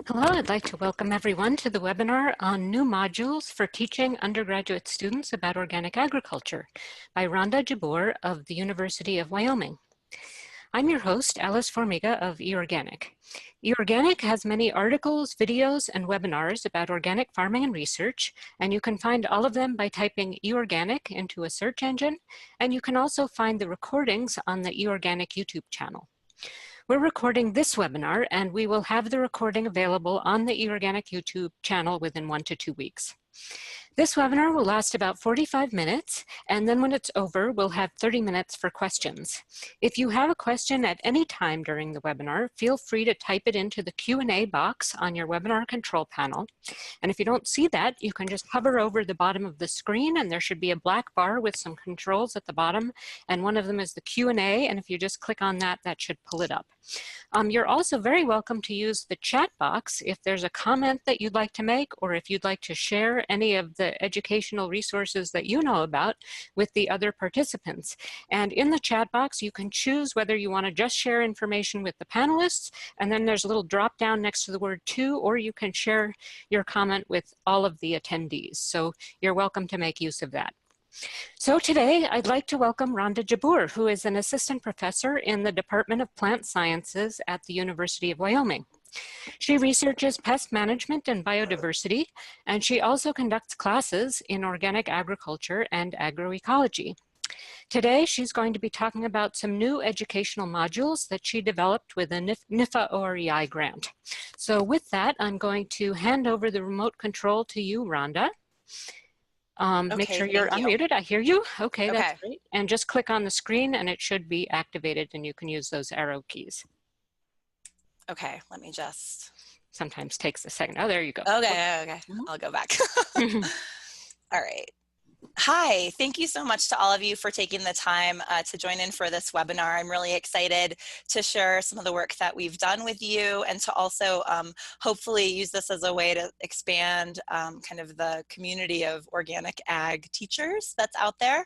Hello, I'd like to welcome everyone to the webinar on new modules for teaching undergraduate students about organic agriculture by Rhonda Jabour of the University of Wyoming. I'm your host, Alice Formiga of eOrganic. eOrganic has many articles, videos, and webinars about organic farming and research, and you can find all of them by typing eOrganic into a search engine, and you can also find the recordings on the eOrganic YouTube channel. We're recording this webinar, and we will have the recording available on the eOrganic YouTube channel within 1 to 2 weeks. This webinar will last about 45 minutes, and then when it's over, we'll have 30 minutes for questions. If you have a question at any time during the webinar, feel free to type it into the Q&A box on your webinar control panel. And if you don't see that, you can just hover over the bottom of the screen, and there should be a black bar with some controls at the bottom, and one of them is the Q&A, and if you just click on that, that should pull it up. You're also very welcome to use the chat box if there's a comment that you'd like to make, or if you'd like to share any of the educational resources that you know about with the other participants. And in the chat box, you can choose whether you want to just share information with the panelists, and then there's a little drop down next to the word to, or you can share your comment with all of the attendees. So you're welcome to make use of that. So today, I'd like to welcome Rhonda Jabour, who is an assistant professor in the Department of Plant Sciences at the University of Wyoming. She researches pest management and biodiversity, and she also conducts classes in organic agriculture and agroecology. Today, she's going to be talking about some new educational modules that she developed with a NIFA OREI grant. So with that, I'm going to hand over the remote control to you, Rhonda. Make sure you're unmuted. I hear you. Okay, that's great. And just click on the screen and it should be activated and you can use those arrow keys. Okay, let me just. Sometimes takes a second. Oh, there you go. Okay. I'll go back. All right. Hi, thank you so much to all of you for taking the time to join in for this webinar. I'm really excited to share some of the work that we've done with you and to also hopefully use this as a way to expand kind of the community of organic ag teachers that's out there.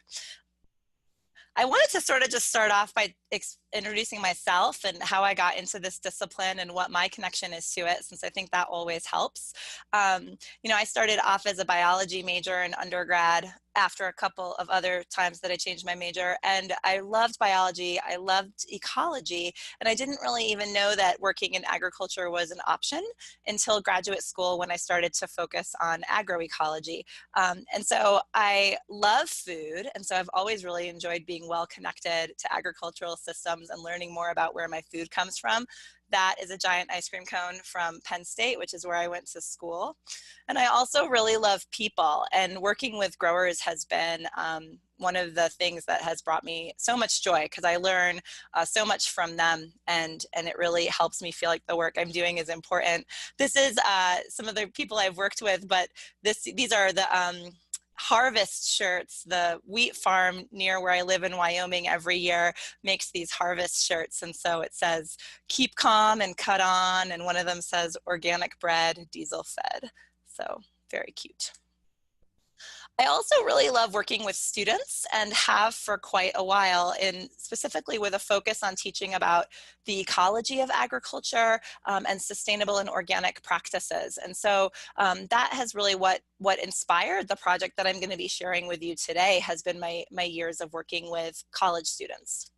I wanted to sort of just start off by introducing myself and how I got into this discipline and what my connection is to it, since I think that always helps. You know, I started off as a biology major in undergrad after a couple of other times that I changed my major, and I loved biology, I loved ecology, and I didn't really even know that working in agriculture was an option until graduate school when I started to focus on agroecology. And so I love food, and so I've always really enjoyed being well connected to agricultural systems and learning more about where my food comes from. That is a giant ice cream cone from Penn State, which is where I went to school. And I also really love people, and working with growers has been one of the things that has brought me so much joy, because I learn so much from them, and it really helps me feel like the work I'm doing is important. This is some of the people I've worked with, but these are the harvest shirts. The wheat farm near where I live in Wyoming every year makes these harvest shirts, and so it says keep calm and cut on, and one of them says organic bread, diesel fed. So very cute. I also really love working with students, and have for quite a while, specifically with a focus on teaching about the ecology of agriculture and sustainable and organic practices. And so that has really what inspired the project that I'm going to be sharing with you today, has been my years of working with college students.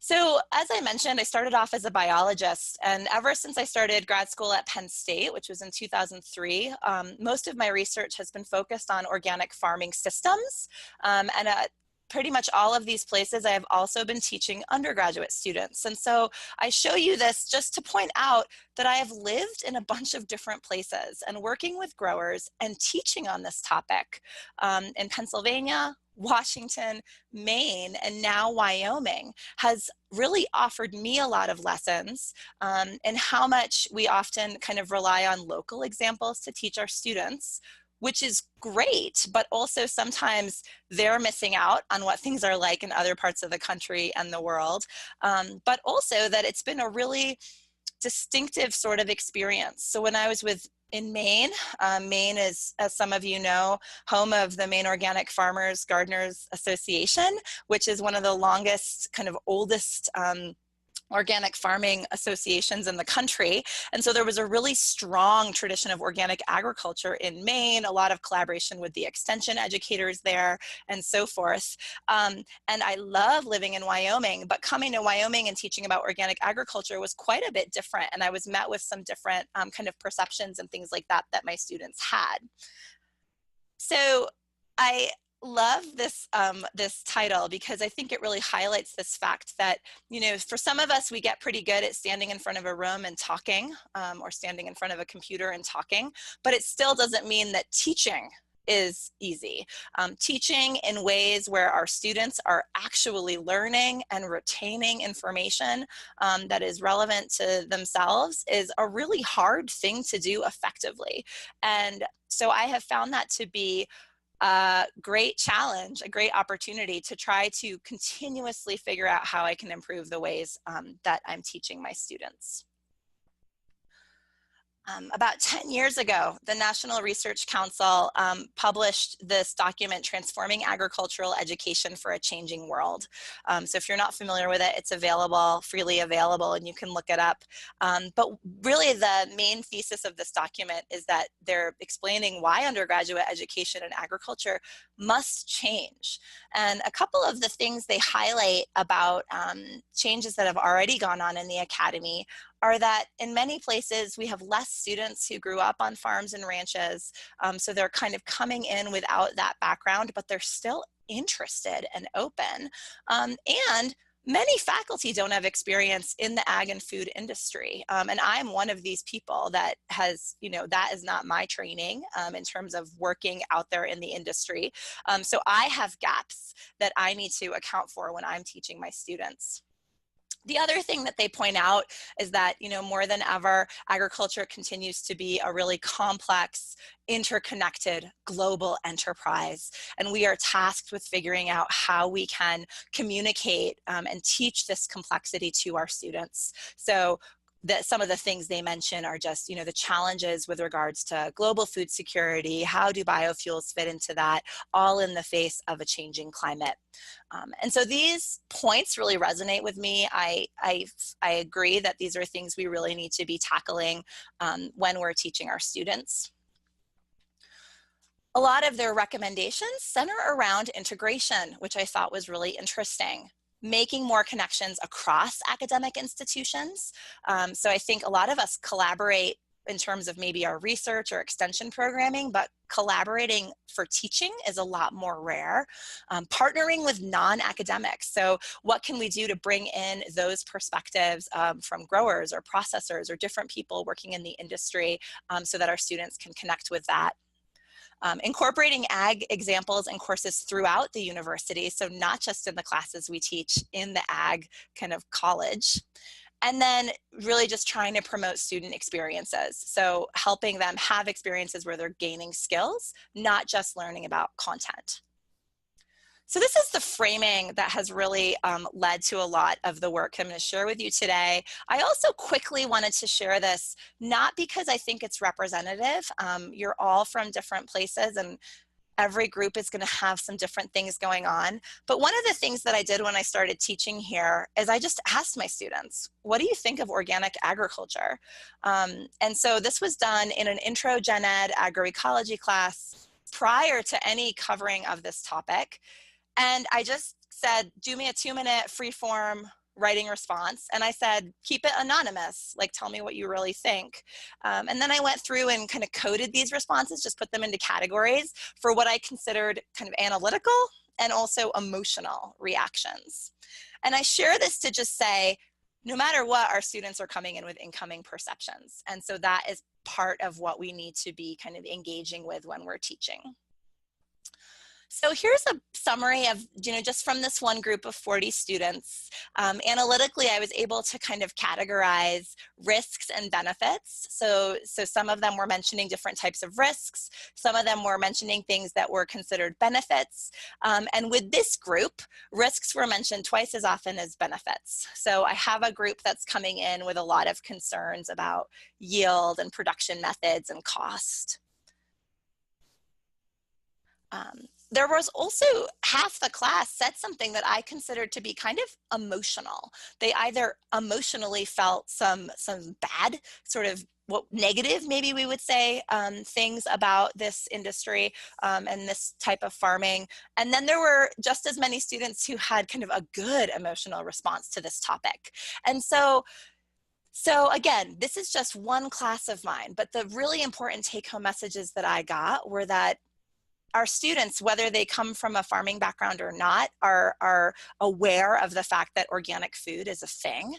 So as I mentioned, I started off as a biologist, and ever since I started grad school at Penn State, which was in 2003, most of my research has been focused on organic farming systems. And at pretty much all of these places, I have also been teaching undergraduate students. And so I show you this just to point out that I have lived in a bunch of different places and working with growers and teaching on this topic in Pennsylvania, Washington, Maine, and now Wyoming has really offered me a lot of lessons in how much we often kind of rely on local examples to teach our students, which is great, but also sometimes they're missing out on what things are like in other parts of the country and the world, but also that it's been a really distinctive sort of experience. So when I was in Maine. Maine is, as some of you know, home of the Maine Organic Farmers Gardeners Association, which is one of the longest, kind of oldest organic farming associations in the country. And so there was a really strong tradition of organic agriculture in Maine, a lot of collaboration with the extension educators there and so forth. And I love living in Wyoming, but coming to Wyoming and teaching about organic agriculture was quite a bit different. And I was met with some different kind of perceptions and things like that that my students had. So I love this this title because I think it really highlights this fact that, you know, for some of us, we get pretty good at standing in front of a room and talking, or standing in front of a computer and talking, but it still doesn't mean that teaching is easy. Teaching in ways where our students are actually learning and retaining information that is relevant to themselves is a really hard thing to do effectively. And so I have found that to be a great challenge, a great opportunity to try to continuously figure out how I can improve the ways that I'm teaching my students. About 10 years ago, the National Research Council published this document, Transforming Agricultural Education for a Changing World. So if you're not familiar with it, it's available, freely available, and you can look it up. But really the main thesis of this document is that they're explaining why undergraduate education in agriculture must change. And a couple of the things they highlight about changes that have already gone on in the academy are that in many places we have less students who grew up on farms and ranches, so they're kind of coming in without that background, but they're still interested and open. And many faculty don't have experience in the ag and food industry. And I'm one of these people that has, you know, that is not my training in terms of working out there in the industry. So I have gaps that I need to account for when I'm teaching my students. The other thing that they point out is that, you know, more than ever, agriculture continues to be a really complex, interconnected global enterprise. And we are tasked with figuring out how we can communicate and teach this complexity to our students. So that some of the things they mention are just, you know, the challenges with regards to global food security, how do biofuels fit into that, all in the face of a changing climate. And so these points really resonate with me. I agree that these are things we really need to be tackling when we're teaching our students. A lot of their recommendations center around integration, which I thought was really interesting. Making more connections across academic institutions. So I think a lot of us collaborate in terms of maybe our research or extension programming, but collaborating for teaching is a lot more rare. Partnering with non-academics. So what can we do to bring in those perspectives from growers or processors or different people working in the industry so that our students can connect with that. Incorporating ag examples and courses throughout the university, so not just in the classes we teach in the ag kind of college. And then really just trying to promote student experiences. So helping them have experiences where they're gaining skills, not just learning about content. So this is the framing that has really led to a lot of the work I'm going to share with you today. I also quickly wanted to share this, not because I think it's representative. You're all from different places and every group is going to have some different things going on. But one of the things that I did when I started teaching here is I just asked my students, what do you think of organic agriculture? And so this was done in an intro gen ed agroecology class prior to any covering of this topic. And I just said, do me a 2-minute free-form writing response. And I said, keep it anonymous, like tell me what you really think. And then I went through and kind of coded these responses, just put them into categories for what I considered kind of analytical and also emotional reactions. And I share this to just say, no matter what, our students are coming in with incoming perceptions. And so that is part of what we need to be kind of engaging with when we're teaching. So here's a summary of, just from this one group of 40 students. Analytically, I was able to kind of categorize risks and benefits. So some of them were mentioning different types of risks. Some of them were mentioning things that were considered benefits. And with this group, risks were mentioned twice as often as benefits. So I have a group that's coming in with a lot of concerns about yield and production methods and cost. there was also half the class said something that I considered to be kind of emotional. They either emotionally felt some bad, sort of what negative, maybe we would say, things about this industry and this type of farming. And then there were just as many students who had kind of a good emotional response to this topic. And so again, this is just one class of mine, but the really important take-home messages that I got were that our students, whether they come from a farming background or not, are aware of the fact that organic food is a thing.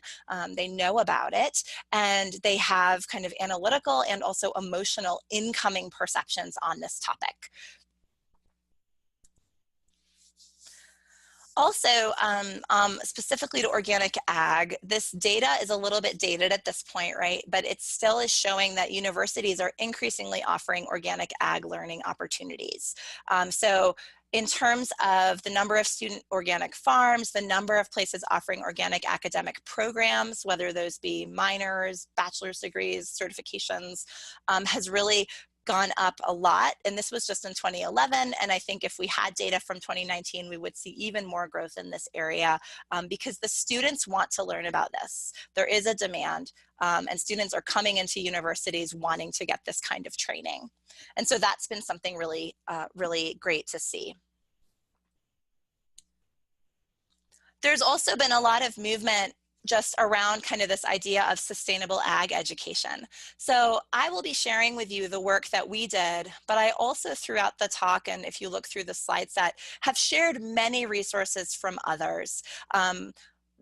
They know about it, and they have kind of analytical and also emotional incoming perceptions on this topic. Also, specifically to organic ag, this data is a little bit dated at this point, right? But it still is showing that universities are increasingly offering organic ag learning opportunities. So in terms of the number of student organic farms, the number of places offering organic academic programs, whether those be minors, bachelor's degrees, certifications, has really gone up a lot, and this was just in 2011, and I think if we had data from 2019, we would see even more growth in this area because the students want to learn about this. There is a demand, and students are coming into universities wanting to get this kind of training. And so that's been something really, really great to see. There's also been a lot of movement just around kind of this idea of sustainable ag education. So I will be sharing with you the work that we did, but I also throughout the talk, and if you look through the slide set, have shared many resources from others.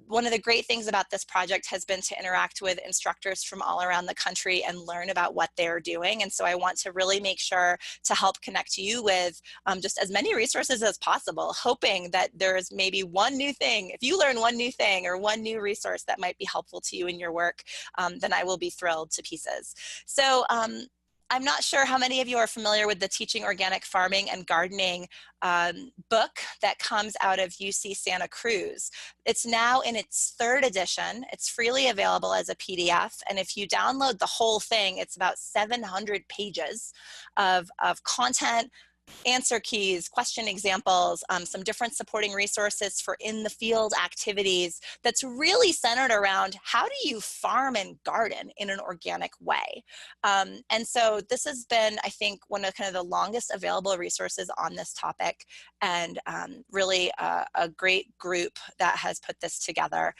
One of the great things about this project has been to interact with instructors from all around the country and learn about what they're doing. And so I want to really make sure to help connect you with just as many resources as possible, hoping that there's maybe one new thing. If you learn one new thing or one new resource that might be helpful to you in your work, then I will be thrilled to pieces. So I'm not sure how many of you are familiar with the Teaching Organic Farming and Gardening book that comes out of UC Santa Cruz. It's now in its 3rd edition. It's freely available as a PDF, and if you download the whole thing, it's about 700 pages of content, answer keys, question examples, some different supporting resources for in the field activities that's really centered around how do you farm and garden in an organic way. And so this has been, I think, one of kind of the longest available resources on this topic, and really a great group that has put this together.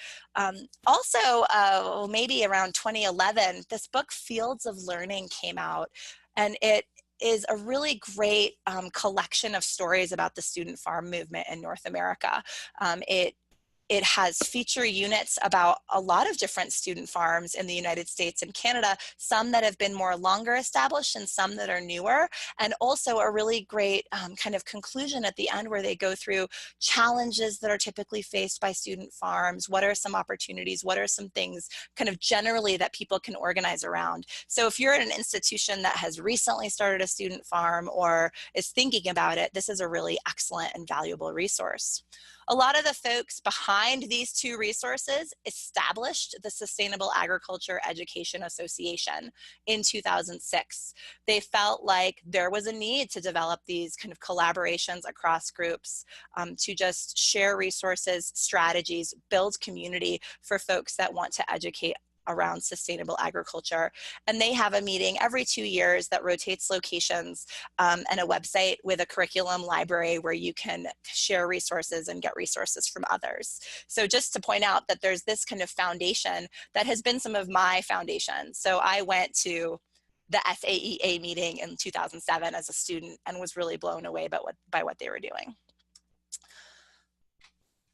Also, maybe around 2011, this book Fields of Learning came out, and it is a really great collection of stories about the student farm movement in North America. It has feature units about a lot of different student farms in the United States and Canada, some that have been more longer established and some that are newer, and also a really great kind of conclusion at the end where they go through challenges that are typically faced by student farms, what are some opportunities, what are some things kind of generally that people can organize around. So if you're at an institution that has recently started a student farm or is thinking about it, this is a really excellent and valuable resource. A lot of the folks behind these two resources established the Sustainable Agriculture Education Association in 2006. They felt like there was a need to develop these kind of collaborations across groups to just share resources, strategies, build community for folks that want to educate around sustainable agriculture. And they have a meeting every 2 years that rotates locations and a website with a curriculum library where you can share resources and get resources from others. So just to point out that there's this kind of foundation that has been some of my foundations. So I went to the SAEA meeting in 2007 as a student and was really blown away by what they were doing.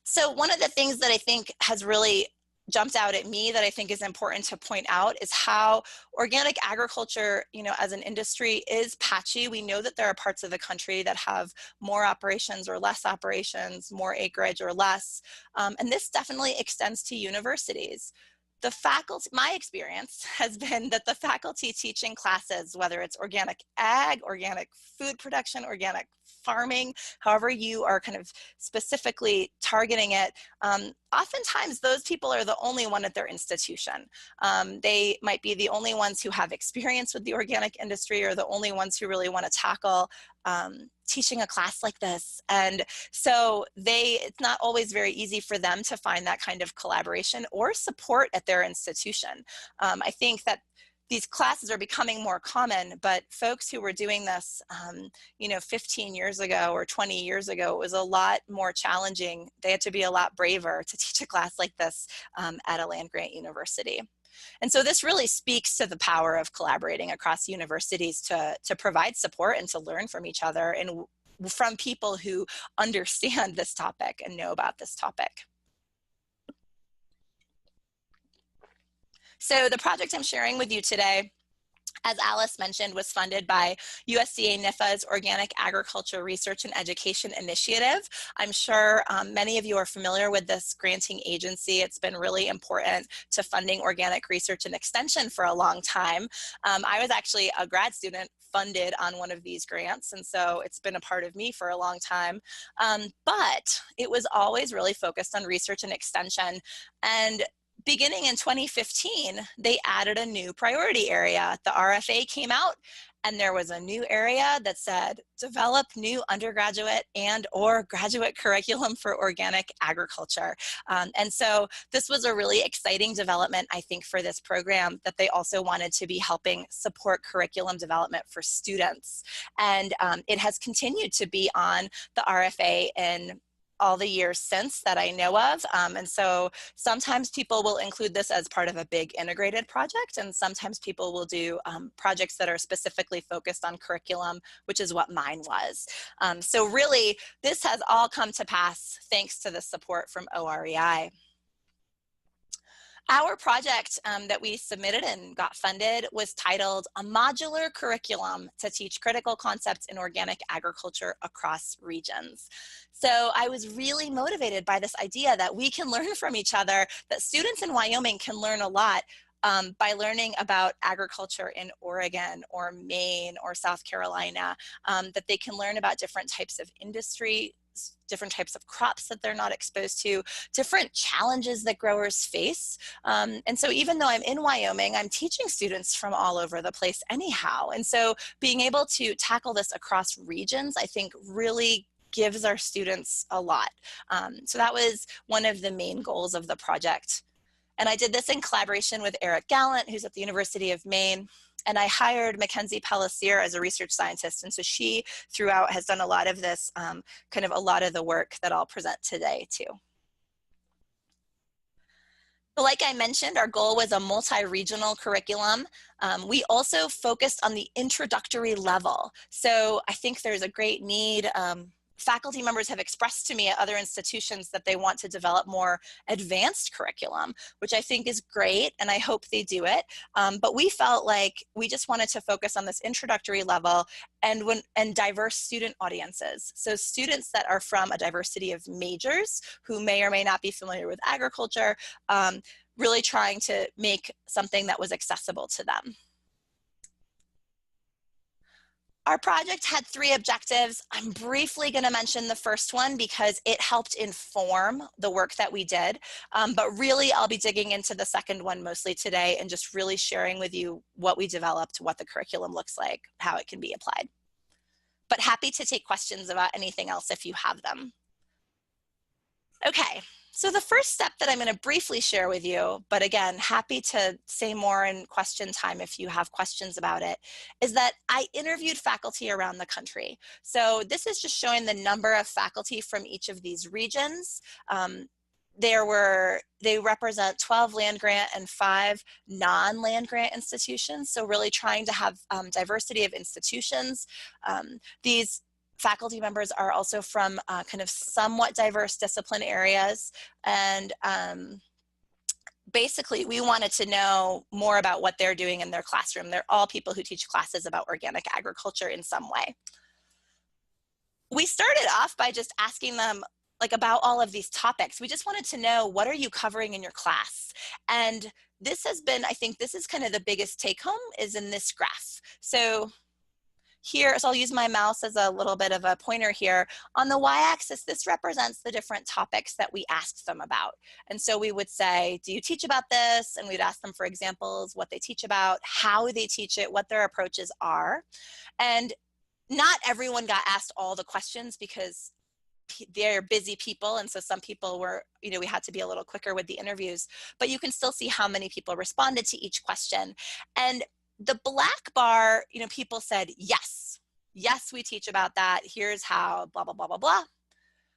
So one of the things that I think has really jumped out at me that I think is important to point out is how organic agriculture, as an industry is patchy. We know that there are parts of the country that have more operations or less operations, more acreage or less, and this definitely extends to universities. The faculty, my experience has been that the faculty teaching classes, whether it's organic ag, organic food production, organic farming, however you are kind of specifically targeting it, oftentimes those people are the only one at their institution. They might be the only ones who have experience with the organic industry or the only ones who really want to tackle teaching a class like this. And so it's not always very easy for them to find that kind of collaboration or support at their institution. I think that these classes are becoming more common, but folks who were doing this, 15 years ago or 20 years ago, it was a lot more challenging. They had to be a lot braver to teach a class like this at a land-grant university. And so this really speaks to the power of collaborating across universities to provide support and to learn from each other and from people who understand this topic and know about this topic. So the project I'm sharing with you today, as Alice mentioned, was funded by USDA NIFA's Organic Agriculture Research and Education Initiative. I'm sure many of you are familiar with this granting agency. It's been really important to funding organic research and extension for a long time. I was actually a grad student funded on one of these grants, and so it's been a part of me for a long time. But it was always really focused on research and extension. And beginning in 2015, they added a new priority area. The RFA came out and there was a new area that said, develop new undergraduate and/or graduate curriculum for organic agriculture. And so this was a really exciting development, I think, for this program, that they also wanted to be helping support curriculum development for students. And it has continued to be on the RFA in all the years since that I know of. And so sometimes people will include this as part of a big integrated project, and sometimes people will do projects that are specifically focused on curriculum, which is what mine was. So really, this has all come to pass thanks to the support from OREI. Our project that we submitted and got funded was titled A Modular Curriculum to Teach Critical Concepts in Organic Agriculture Across Regions. So I was really motivated by this idea that we can learn from each other, that students in Wyoming can learn a lot by learning about agriculture in Oregon or Maine or South Carolina, that they can learn about different types of industry, different types of crops that they're not exposed to, different challenges that growers face. And so even though I'm in Wyoming, I'm teaching students from all over the place anyhow. And so being able to tackle this across regions, I think, really gives our students a lot. So that was one of the main goals of the project. And I did this in collaboration with Eric Gallant, who's at the University of Maine. And I hired Mackenzie Pellissier as a research scientist. And so she, throughout, has done a lot of this, kind of a lot of the work that I'll present today, too. But like I mentioned, our goal was a multi-regional curriculum. We also focused on the introductory level. So I think there's a great need. Faculty members have expressed to me at other institutions that they want to develop more advanced curriculum, which I think is great, and I hope they do it. But we felt like we just wanted to focus on this introductory level and diverse student audiences. So students that are from a diversity of majors who may or may not be familiar with agriculture, really trying to make something that was accessible to them. Our project had 3 objectives. I'm briefly going to mention the first one because it helped inform the work that we did. But really, I'll be digging into the second one mostly today and just really sharing with you what we developed, what the curriculum looks like, how it can be applied. But happy to take questions about anything else if you have them. Okay. So the first step that I'm going to briefly share with you, but again, happy to say more in question time if you have questions about it, is that I interviewed faculty around the country. So this is just showing the number of faculty from each of these regions. They represent 12 land-grant and 5 non-land grant institutions. So really trying to have diversity of institutions. These faculty members are also from kind of somewhat diverse discipline areas. And basically, we wanted to know more about what they're doing in their classroom. They're all people who teach classes about organic agriculture in some way. We started off by just asking them about all of these topics. We just wanted to know, what are you covering in your class? And this has been, I think this is kind of the biggest take home, is in this graph. So here, so I'll use my mouse as a little bit of a pointer here. On the y-axis, this represents the different topics that we asked them about. And so we would say, do you teach about this? And we'd ask them for examples, what they teach about, how they teach it, what their approaches are. And not everyone got asked all the questions because they're busy people, and so some people were, you know, we had to be a little quicker with the interviews, but you can still see how many people responded to each question. And the black bar, you know, people said, yes, yes, we teach about that. Here's how, blah, blah, blah, blah, blah.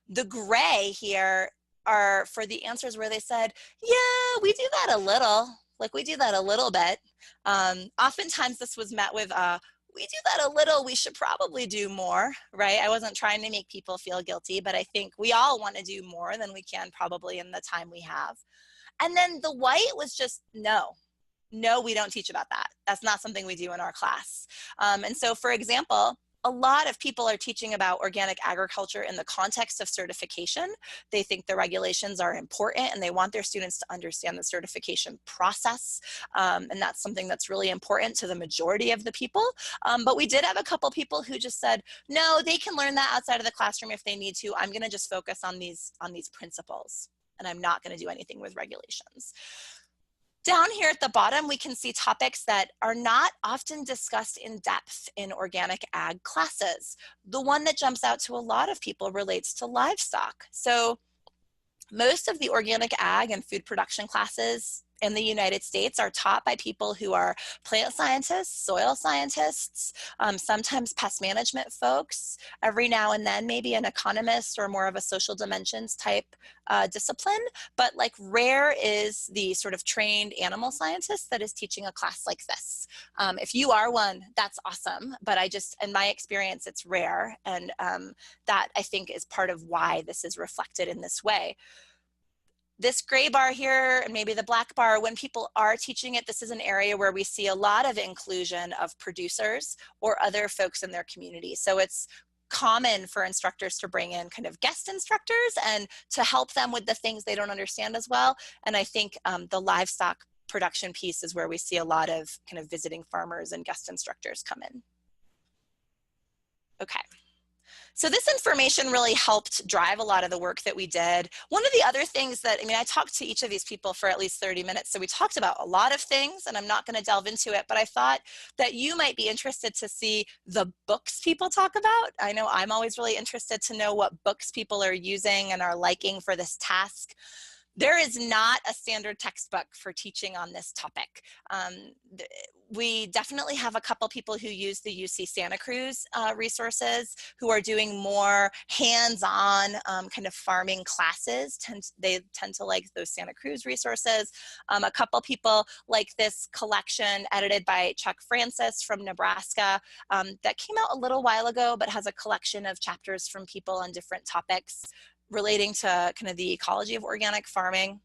The gray here are for the answers where they said, yeah, we do that a little, like we do that a little bit. Oftentimes this was met with, we do that a little, we should probably do more, right? I wasn't trying to make people feel guilty, but I think we all want to do more than we can probably in the time we have. And then the white was just no. No, we don't teach about that. That's not something we do in our class. And so, for example, a lot of people are teaching about organic agriculture in the context of certification. They think the regulations are important and they want their students to understand the certification process. And that's something that's really important to the majority of the people. But we did have a couple people who just said, no, they can learn that outside of the classroom if they need to. I'm going to just focus on these principles, and I'm not going to do anything with regulations. Down here at the bottom, we can see topics that are not often discussed in depth in organic ag classes. The one that jumps out to a lot of people relates to livestock. So most of the organic ag and food production classes in the United States are taught by people who are plant scientists, soil scientists, sometimes pest management folks, every now and then maybe an economist or more of a social dimensions type discipline, but like rare is the sort of trained animal scientist that is teaching a class like this. If you are one, that's awesome, but in my experience, it's rare, and that I think is part of why this is reflected in this way. This gray bar here, and maybe the black bar, when people are teaching it, this is an area where we see a lot of inclusion of producers or other folks in their community. So it's common for instructors to bring in kind of guest instructors and to help them with the things they don't understand as well. And I think the livestock production piece is where we see a lot of kind of visiting farmers and guest instructors come in. Okay. So this information really helped drive a lot of the work that we did. One of the other things that, I mean, I talked to each of these people for at least 30 minutes, so we talked about a lot of things, and I'm not going to delve into it, but I thought that you might be interested to see the books people talk about. I know I'm always really interested to know what books people are using and are liking for this task. There is not a standard textbook for teaching on this topic. We definitely have a couple people who use the UC Santa Cruz resources who are doing more hands-on kind of farming classes. They tend to like those Santa Cruz resources. A couple people like this collection edited by Chuck Francis from Nebraska that came out a little while ago, but has a collection of chapters from people on different topics relating to kind of the ecology of organic farming.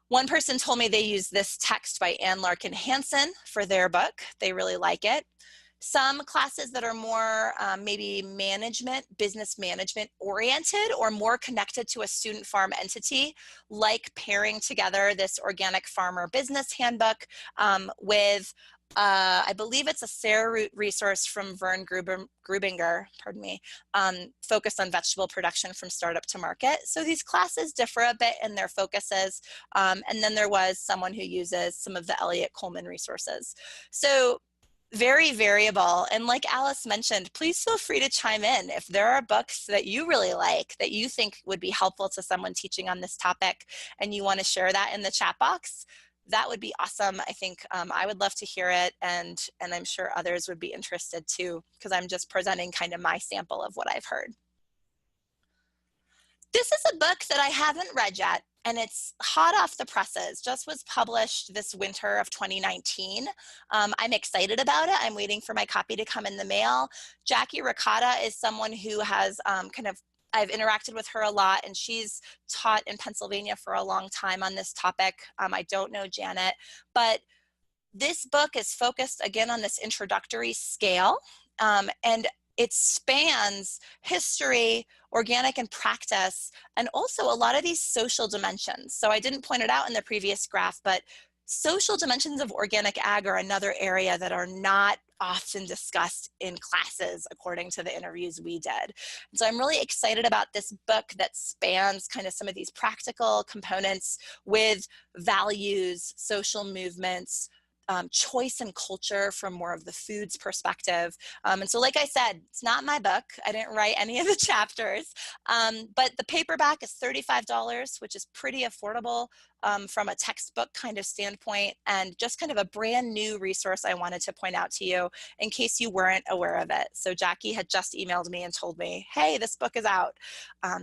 One person told me they use this text by Anne Larkin Hansen for their book. They really like it. Some classes that are more maybe business management oriented or more connected to a student farm entity, like pairing together this organic farmer business handbook with I believe it's a SARE resource from Vern Grubinger, pardon me, focused on vegetable production from startup to market. So these classes differ a bit in their focuses. And then there was someone who uses some of the Elliott Coleman resources. So very variable. And like Alice mentioned, please feel free to chime in. If there are books that you really like, that you think would be helpful to someone teaching on this topic, and you want to share that in the chat box, that would be awesome. I think I would love to hear it, and I'm sure others would be interested too, because I'm just presenting kind of my sample of what I've heard. This is a book that I haven't read yet, and it's hot off the presses, just was published this winter of 2019. I'm excited about it. I'm waiting for my copy to come in the mail. Jackie Ricotta is someone who has I've interacted with her a lot, and she's taught in Pennsylvania for a long time on this topic. I don't know Janet, but this book is focused again on this introductory scale, and it spans history, organic and practice, and also a lot of these social dimensions. So I didn't point it out in the previous graph, but social dimensions of organic ag are another area that are not often discussed in classes, according to the interviews we did. And so I'm really excited about this book that spans kind of some of these practical components with values, social movements, choice and culture from more of the foods perspective. And so like I said, it's not my book. I didn't write any of the chapters, but the paperback is $35, which is pretty affordable from a textbook kind of standpoint, and just kind of a brand new resource I wanted to point out to you in case you weren't aware of it. So Jackie had just emailed me and told me, hey, this book is out.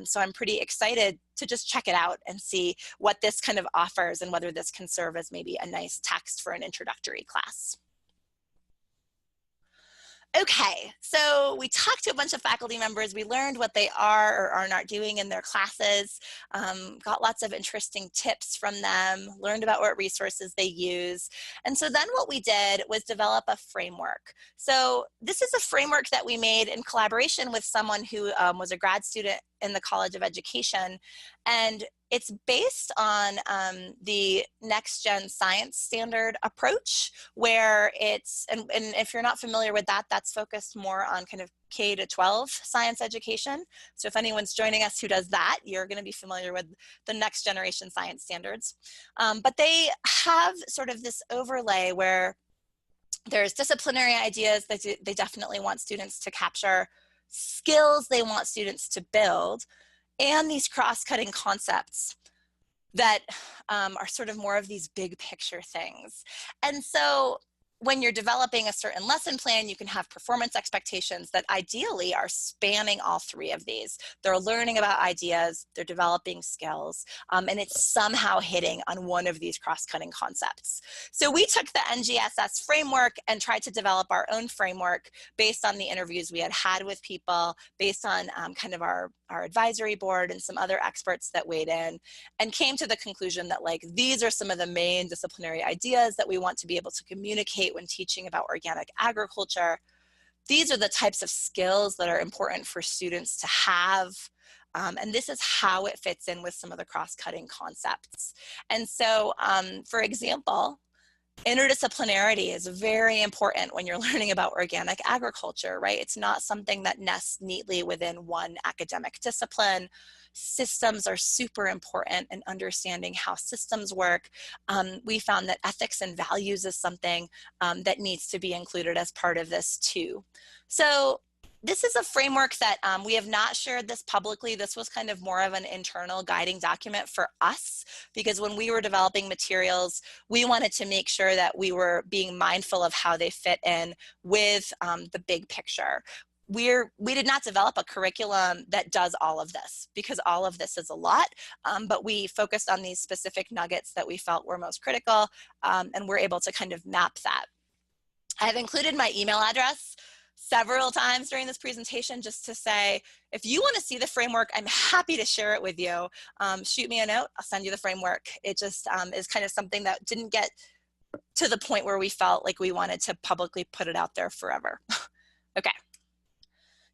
So I'm pretty excited to just check it out and see what this kind of offers and whether this can serve as maybe a nice text for an introductory class. Okay, so we talked to a bunch of faculty members. We learned what they are or are not doing in their classes, got lots of interesting tips from them, learned about what resources they use. And so then what we did was develop a framework. So this is a framework that we made in collaboration with someone who was a grad student in the College of Education. And it's based on the next gen science standard approach, where it's, and if you're not familiar with that, that's focused more on kind of K to 12 science education. So if anyone's joining us who does that, you're going to be familiar with the next generation science standards. But they have sort of this overlay where there's disciplinary ideas that they definitely want students to capture, skills they want students to build, and these cross-cutting concepts that are sort of more of these big picture things. And so when you're developing a certain lesson plan, you can have performance expectations that ideally are spanning all three of these. They're learning about ideas, they're developing skills, and it's somehow hitting on one of these cross-cutting concepts. So we took the NGSS framework and tried to develop our own framework based on the interviews we had had with people, based on kind of our advisory board and some other experts that weighed in, and came to the conclusion that like these are some of the main disciplinary ideas that we want to be able to communicate when teaching about organic agriculture. These are the types of skills that are important for students to have. And this is how it fits in with some of the cross-cutting concepts. And so, for example, interdisciplinarity is very important when you're learning about organic agriculture, right? It's not something that nests neatly within one academic discipline. Systems are super important in understanding how systems work. We found that ethics and values is something that needs to be included as part of this too. So this is a framework that we have not shared this publicly. This was kind of more of an internal guiding document for us, because when we were developing materials, we wanted to make sure that we were being mindful of how they fit in with the big picture. We did not develop a curriculum that does all of this, because all of this is a lot, but we focused on these specific nuggets that we felt were most critical, and we're able to kind of map that. I've included my email address several times during this presentation just to say, if you want to see the framework, I'm happy to share it with you. Shoot me a note, I'll send you the framework. It just is kind of something that didn't get to the point where we felt like we wanted to publicly put it out there forever. Okay.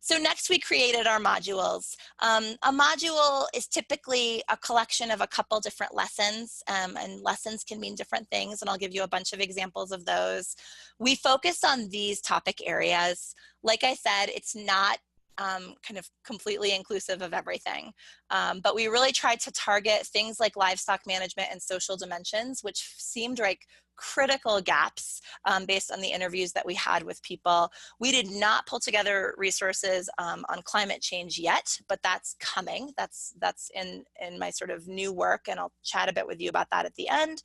So next we created our modules. A module is typically a collection of a couple different lessons, and lessons can mean different things, and I'll give you a bunch of examples of those. We focus on these topic areas. Like I said, it's not kind of completely inclusive of everything, but we really tried to target things like livestock management and social dimensions, which seemed like critical gaps based on the interviews that we had with people. We did not pull together resources on climate change yet, but that's coming. That's in my sort of new work, and I'll chat a bit with you about that at the end.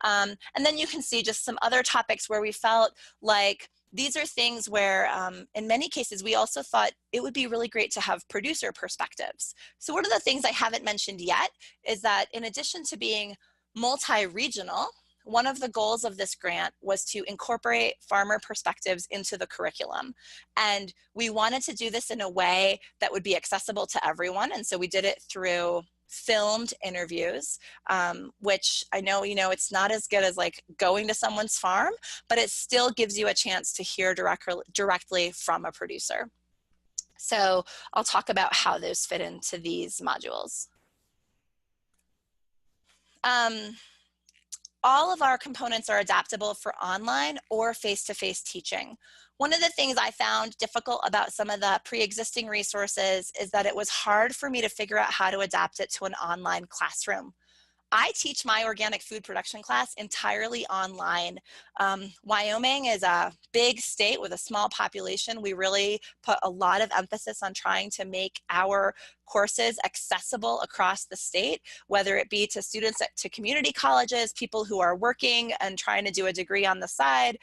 And then you can see just some other topics where we felt like these are things where, in many cases, we also thought it would be really great to have producer perspectives. So one of the things I haven't mentioned yet is that in addition to being multi-regional, one of the goals of this grant was to incorporate farmer perspectives into the curriculum. And we wanted to do this in a way that would be accessible to everyone. And so we did it through filmed interviews, which I know, it's not as good as like going to someone's farm, but it still gives you a chance to hear directly from a producer. So I'll talk about how those fit into these modules. All of our components are adaptable for online or face-to-face teaching. One of the things I found difficult about some of the pre-existing resources is that it was hard for me to figure out how to adapt it to an online classroom. I teach my organic food production class entirely online. Wyoming is a big state with a small population. We really put a lot of emphasis on trying to make our courses accessible across the state, whether it be to students to community colleges, people who are working and trying to do a degree on the side,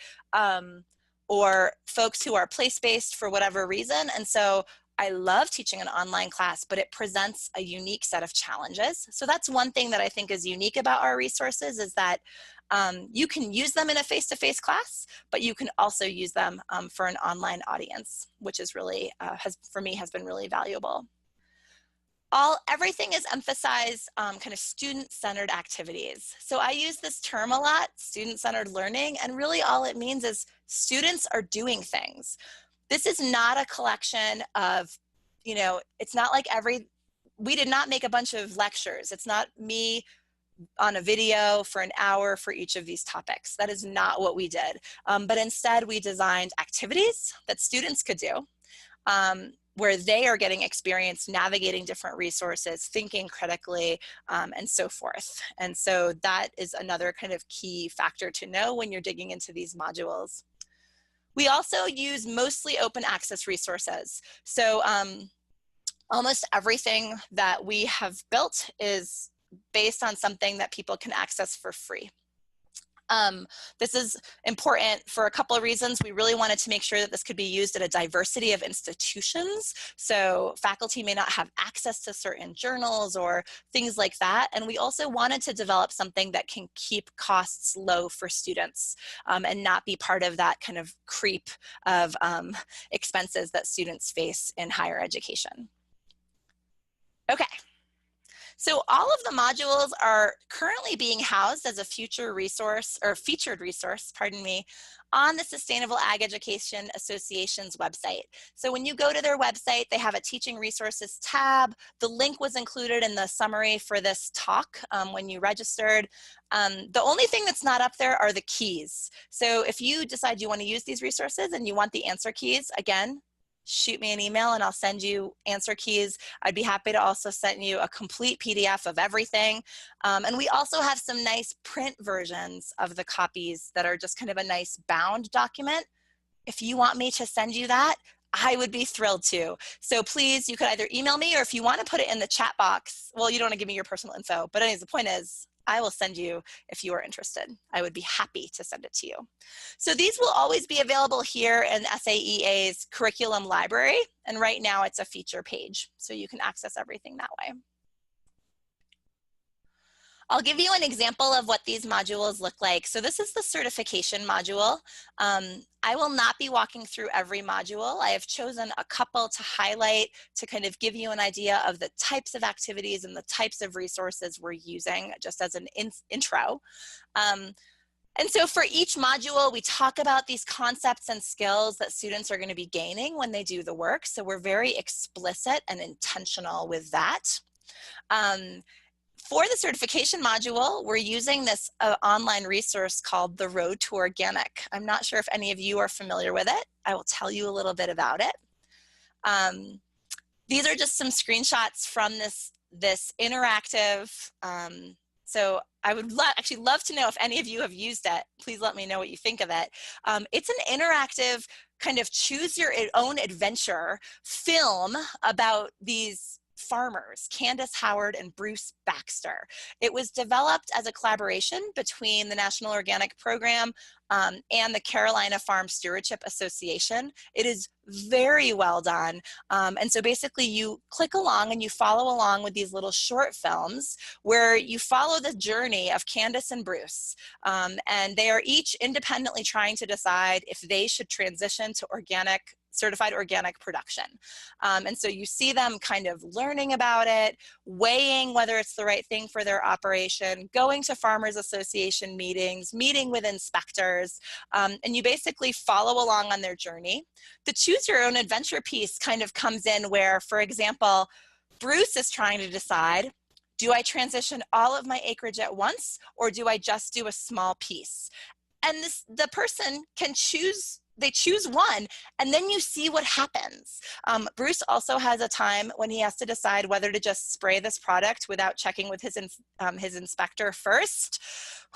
or folks who are place-based for whatever reason. And so I love teaching an online class, but it presents a unique set of challenges. So that's one thing that I think is unique about our resources, is that you can use them in a face-to-face class, but you can also use them for an online audience, which is really, for me, has been really valuable. Everything is emphasized kind of student-centered activities. So I use this term a lot, student-centered learning, and really all it means is students are doing things. This is not a collection of, it's not like we did not make a bunch of lectures. It's not me on a video for an hour for each of these topics. That is not what we did. But instead we designed activities that students could do, where they are getting experience navigating different resources, thinking critically, and so forth. And so that is another kind of key factor to know when you're digging into these modules. We also use mostly open access resources. So almost everything that we have built is based on something that people can access for free. This is important for a couple of reasons. We really wanted to make sure that this could be used at a diversity of institutions. So faculty may not have access to certain journals or things like that. And we also wanted to develop something that can keep costs low for students and not be part of that kind of creep of expenses that students face in higher education. Okay. So all of the modules are currently being housed as a future resource, or featured resource, pardon me, on the Sustainable Ag Education Association's website. So when you go to their website, they have a teaching resources tab. The link was included in the summary for this talk when you registered. The only thing that's not up there are the keys. So if you decide you want to use these resources and you want the answer keys, again, shoot me an email and I'll send you answer keys. I'd be happy to also send you a complete PDF of everything. And we also have some nice print versions of the copies that are just kind of a nice bound document. If you want me to send you that, I would be thrilled to. So please, you could either email me, or if you want to put it in the chat box, well, you don't want to give me your personal info, but anyways, the point is, I will send you if you are interested. I would be happy to send it to you. So these will always be available here in SAEA's curriculum library. And right now it's a feature page, so you can access everything that way. I'll give you an example of what these modules look like. So this is the certification module. I will not be walking through every module. I have chosen a couple to highlight to kind of give you an idea of the types of activities and the types of resources we're using, just as an intro. And so for each module, we talk about these concepts and skills that students are going to be gaining when they do the work. So we're very explicit and intentional with that. For the certification module, we're using this online resource called The Road to Organic. I'm not sure if any of you are familiar with it. I will tell you a little bit about it. These are just some screenshots from this interactive, so I would actually love to know if any of you have used it. Please let me know what you think of it. It's an interactive kind of choose your own adventure film about these farmers, Candace Howard and Bruce Baxter. It was developed as a collaboration between the National Organic Program and the Carolina Farm Stewardship Association. It is very well done. And so basically you click along and you follow along with these little short films where you follow the journey of Candace and Bruce. And they are each independently trying to decide if they should transition to certified organic production. And so you see them kind of learning about it, weighing whether it's the right thing for their operation, going to Farmers Association meetings, meeting with inspectors, and you basically follow along on their journey. The choose your own adventure piece kind of comes in where, for example, Bruce is trying to decide, do I transition all of my acreage at once, or do I just do a small piece? And the person can choose they choose one, and then you see what happens. Bruce also has a time when he has to decide whether to just spray this product without checking with his inspector first.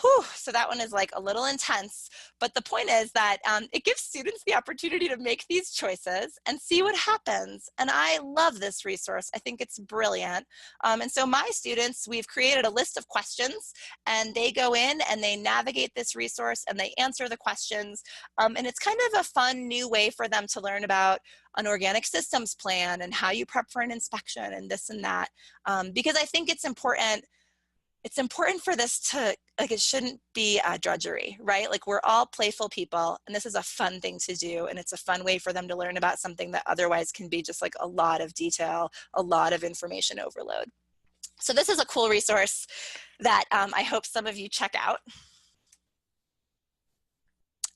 Whew, so that one is like a little intense, but the point is that it gives students the opportunity to make these choices and see what happens. And I love this resource. I think it's brilliant. And so my students, we've created a list of questions, and they go in and they navigate this resource and they answer the questions. And it's kind of a fun new way for them to learn about an organic systems plan and how you prep for an inspection and this and that. Because I think it's important for this to, like, it shouldn't be a drudgery, right? Like, we're all playful people, and this is a fun thing to do, and it's a fun way for them to learn about something that otherwise can be just like a lot of detail, a lot of information overload. So this is a cool resource that I hope some of you check out.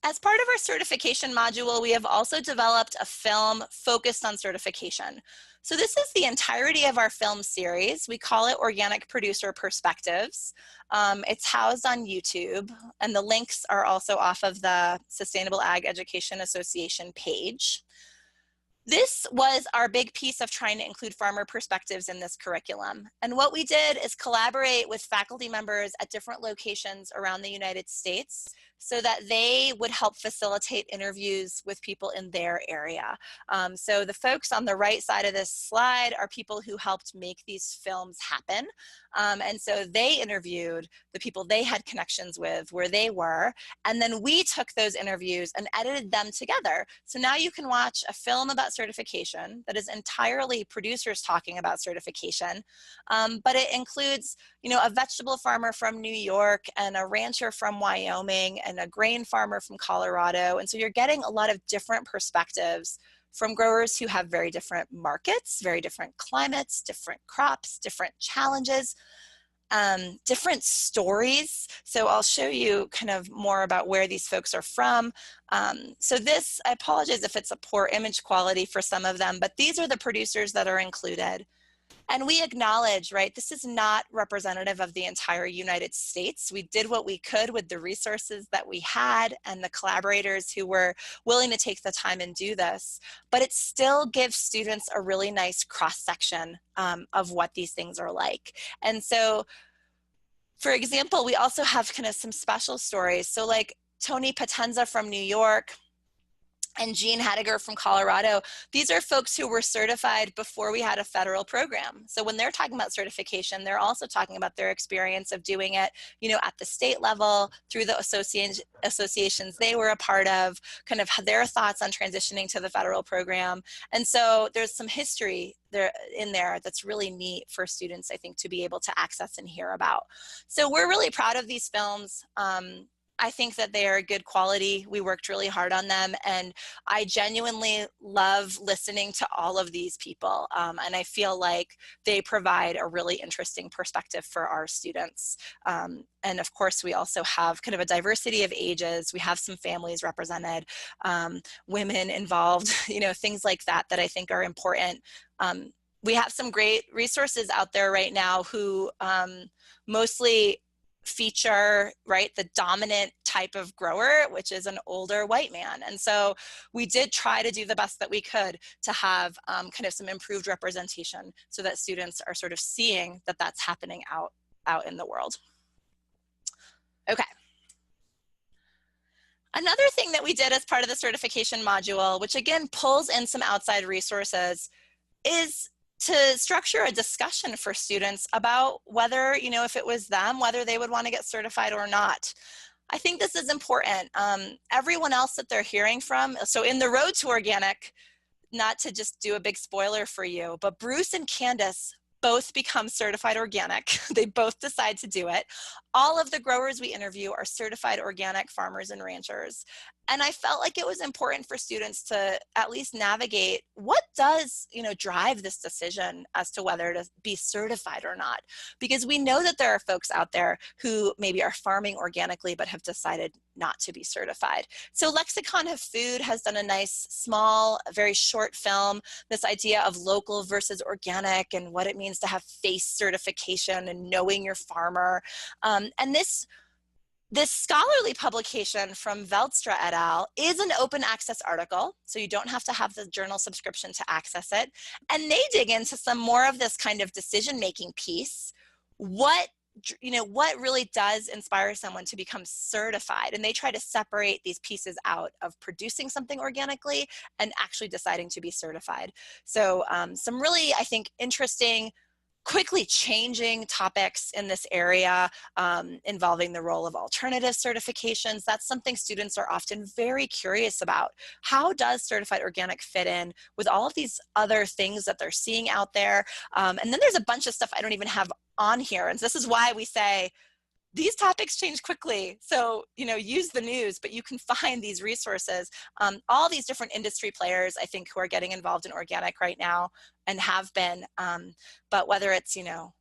As part of our certification module, we have also developed a film focused on certification. So this is the entirety of our film series. We call it Organic Producer Perspectives. It's housed on YouTube, and the links are also off of the Sustainable Ag Education Association page. This was our big piece of trying to include farmer perspectives in this curriculum. And what we did is collaborate with faculty members at different locations around the United States so that they would help facilitate interviews with people in their area. So the folks on the right side of this slide are people who helped make these films happen. And so they interviewed the people they had connections with where they were. And then we took those interviews and edited them together. So now you can watch a film about certification that is entirely producers talking about certification, but it includes, you know, a vegetable farmer from New York and a rancher from Wyoming and a grain farmer from Colorado. And so you're getting a lot of different perspectives from growers who have very different markets, very different climates, different crops, different challenges, different stories. So I'll show you kind of more about where these folks are from. So this, I apologize if it's a poor image quality for some of them, but these are the producers that are included. And we acknowledge, right, this is not representative of the entire United States. We did what we could with the resources that we had and the collaborators who were willing to take the time and do this, but it still gives students a really nice cross-section of what these things are like. And so, for example, we also have kind of some special stories. So like Tony Potenza from New York, and Jean Hadiger from Colorado. These are folks who were certified before we had a federal program. So when they're talking about certification, they're also talking about their experience of doing it, you know, at the state level, through the associations they were a part of, kind of their thoughts on transitioning to the federal program. And so there's some history in there that's really neat for students, I think, to be able to access and hear about. So we're really proud of these films. I think that they are good quality. We worked really hard on them, and I genuinely love listening to all of these people, and I feel like they provide a really interesting perspective for our students. And of course, we also have kind of a diversity of ages. We have some families represented, women involved, you know, things like that that I think are important. We have some great resources out there right now who mostly feature, right, the dominant type of grower, which is an older white man. And so we did try to do the best that we could to have kind of some improved representation so that students are sort of seeing that that's happening out in the world. Okay. Another thing that we did as part of the certification module, which again pulls in some outside resources, is to structure a discussion for students about whether, you know, if it was them, whether they would want to get certified or not. I think this is important. Everyone else that they're hearing from, so in the road to organic, not to just do a big spoiler for you, but Bruce and Candace both become certified organic. They both decide to do it. All of the growers we interview are certified organic farmers and ranchers. And I felt like it was important for students to at least navigate what does, you know, drive this decision as to whether to be certified or not. Because we know that there are folks out there who maybe are farming organically but have decided not to be certified. So Lexicon of Food has done a nice, small, very short film, this idea of local versus organic and what it means to have FACE certification and knowing your farmer. And This scholarly publication from Veldstra et al. Is an open access article, so you don't have to have the journal subscription to access it. And they dig into some more of this kind of decision-making piece. What really does inspire someone to become certified? And they try to separate these pieces out of producing something organically and actually deciding to be certified. So some really, I think, interesting, quickly changing topics in this area involving the role of alternative certifications. That's something students are often very curious about. How does certified organic fit in with all of these other things that they're seeing out there? And then there's a bunch of stuff I don't even have on here. And this is why we say, these topics change quickly, so use the news, but you can find these resources. All these different industry players, I think, who are getting involved in organic right now and have been, but whether it's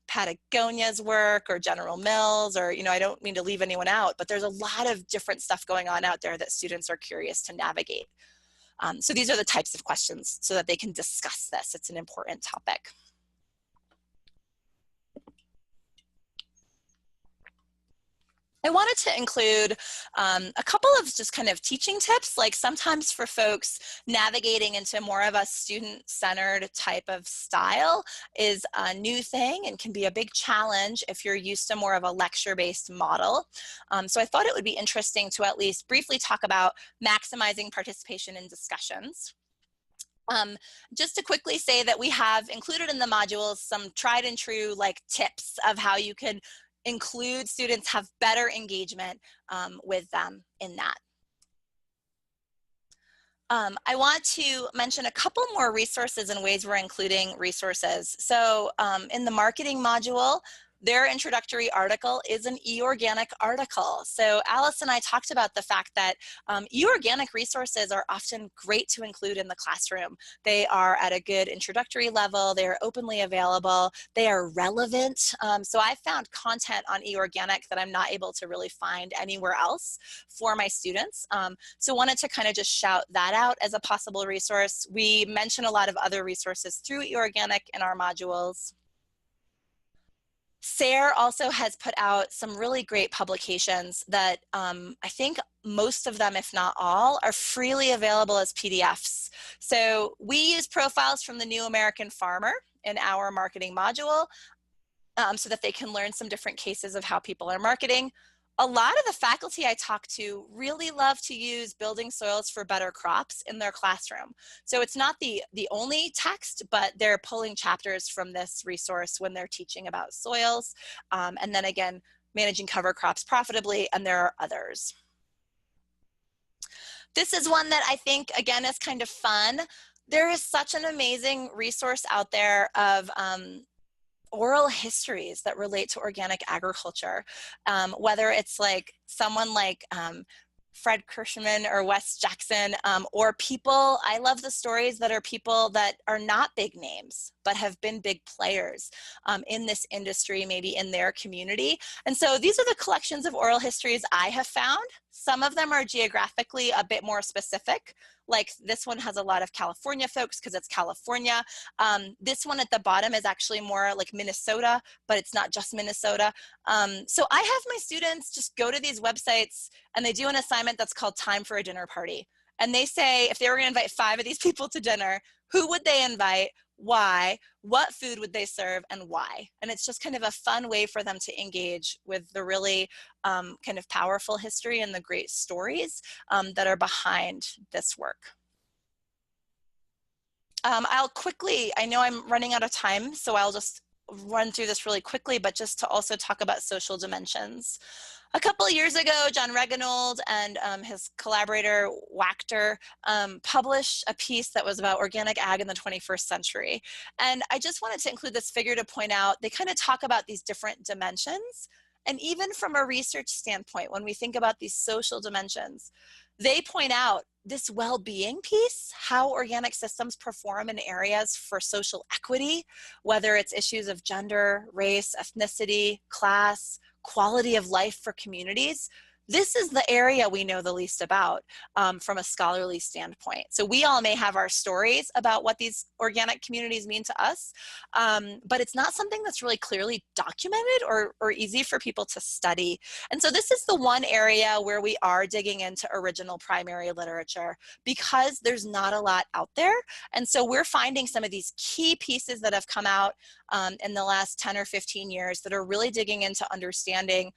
Patagonia's work or General Mills, or I don't mean to leave anyone out, but there's a lot of different stuff going on out there that students are curious to navigate. So these are the types of questions so that they can discuss this. It's an important topic. I wanted to include a couple of just kind of teaching tips, like sometimes for folks navigating into more of a student-centered type of style is a new thing and can be a big challenge if you're used to more of a lecture-based model. So I thought it would be interesting to at least briefly talk about maximizing participation in discussions. Just to quickly say that we have included in the modules some tried and true tips of how you could include students, have better engagement with them in that. I want to mention a couple more resources and ways we're including resources. So in the marketing module, their introductory article is an eOrganic article. So Alice and I talked about the fact that eOrganic resources are often great to include in the classroom. They are at a good introductory level. They are openly available. They are relevant. So I found content on eOrganic that I'm not able to really find anywhere else for my students. So wanted to kind of just shout that out as a possible resource. We mention a lot of other resources through eOrganic in our modules. SARE also has put out some really great publications that I think most of them, if not all, are freely available as PDFs. So we use profiles from the New American Farmer in our marketing module so that they can learn some different cases of how people are marketing. A lot of the faculty I talk to really love to use Building Soils for Better Crops in their classroom. So it's not the only text, but they're pulling chapters from this resource when they're teaching about soils. And then again, managing cover crops profitably, and there are others. This is one that I think, again, is kind of fun. There is such an amazing resource out there of oral histories that relate to organic agriculture, whether it's someone like Fred Kirschman or Wes Jackson, or people. I love the stories that are people that are not big names, but have been big players in this industry, maybe in their community. And so these are the collections of oral histories I have found. Some of them are geographically a bit more specific. Like this one has a lot of California folks because it's California. This one at the bottom is actually more like Minnesota, but it's not just Minnesota. So I have my students just go to these websites and they do an assignment that's called Time for a Dinner Party. And they say, if they were going to invite 5 of these people to dinner, who would they invite? Why? What food would they serve, and why? And it's just kind of a fun way for them to engage with the really kind of powerful history and the great stories that are behind this work. I'll quickly, I know I'm running out of time, so I'll just run through this really quickly, but just to also talk about social dimensions. A couple of years ago, John Reganold and his collaborator, Wachter, published a piece that was about organic ag in the 21st century. And I just wanted to include this figure to point out, they kind of talk about these different dimensions. And even from a research standpoint, when we think about these social dimensions, they point out this well-being piece, how organic systems perform in areas for social equity, whether it's issues of gender, race, ethnicity, class, quality of life for communities. this is the area we know the least about from a scholarly standpoint. So we all may have our stories about what these organic communities mean to us, but it's not something that's really clearly documented or easy for people to study. And so this is the one area where we are digging into original primary literature because there's not a lot out there. And so we're finding some of these key pieces that have come out in the last 10 or 15 years that are really digging into understanding,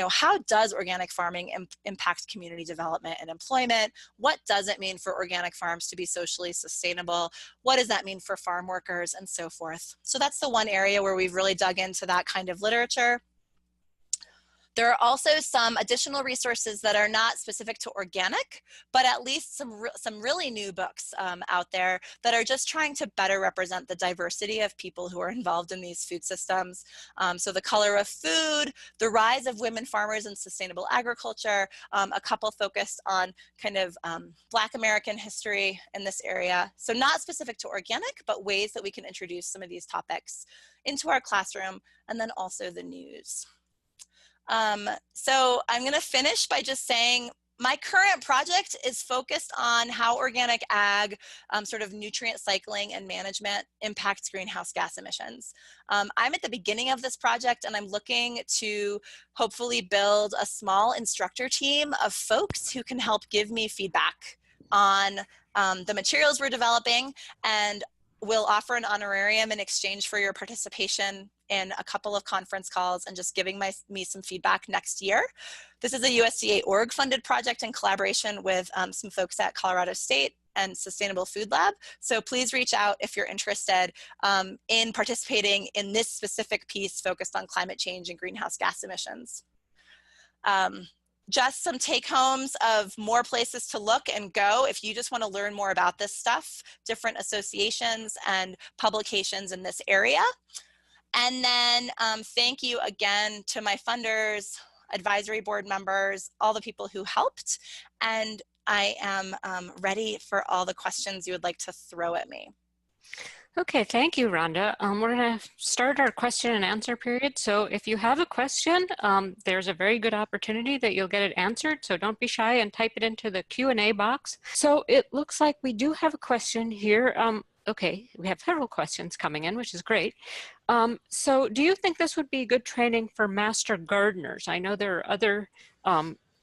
how does organic farming impact community development and employment? What does it mean for organic farms to be socially sustainable? What does that mean for farm workers and so forth? So that's the one area where we've really dug into that kind of literature. There are also some additional resources that are not specific to organic, but at least some really new books out there that are just trying to better represent the diversity of people who are involved in these food systems. So The Color of Food, The Rise of Women Farmers in Sustainable Agriculture, a couple focused on kind of Black American history in this area. So not specific to organic, but ways that we can introduce some of these topics into our classroom, and then also the news. So I'm going to finish by just saying my current project is focused on how organic ag, sort of nutrient cycling and management impacts greenhouse gas emissions. I'm at the beginning of this project, and I'm looking to hopefully build a small instructor team of folks who can help give me feedback on the materials we're developing, and we'll offer an honorarium in exchange for your participation in a couple of conference calls and just giving me some feedback next year. This is a USDA org funded project in collaboration with some folks at Colorado State and Sustainable Food Lab. So please reach out if you're interested in participating in this specific piece focused on climate change and greenhouse gas emissions. Just some take homes of more places to look and go if you just want to learn more about this stuff, different associations and publications in this area. And then thank you again to my funders, advisory board members, all the people who helped. And I am ready for all the questions you would like to throw at me. Okay, thank you, Rhonda. We're going to start our question and answer period. So if you have a question, there's a very good opportunity that you'll get it answered. So don't be shy and type it into the Q&A box. So it looks like we do have a question here. Okay, we have several questions coming in, which is great. So do you think this would be good training for master gardeners? I know there are other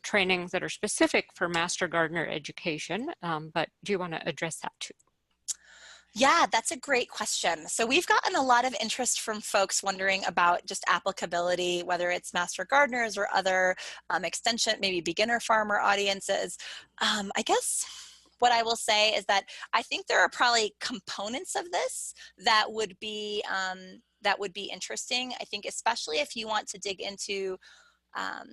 trainings that are specific for master gardener education, but do you want to address that too? Yeah, that's a great question. So we've gotten a lot of interest from folks wondering about just applicability, whether it's master gardeners or other extension, maybe beginner farmer audiences. I guess what I will say is that I think there are probably components of this that would be interesting. I think especially if you want to dig into,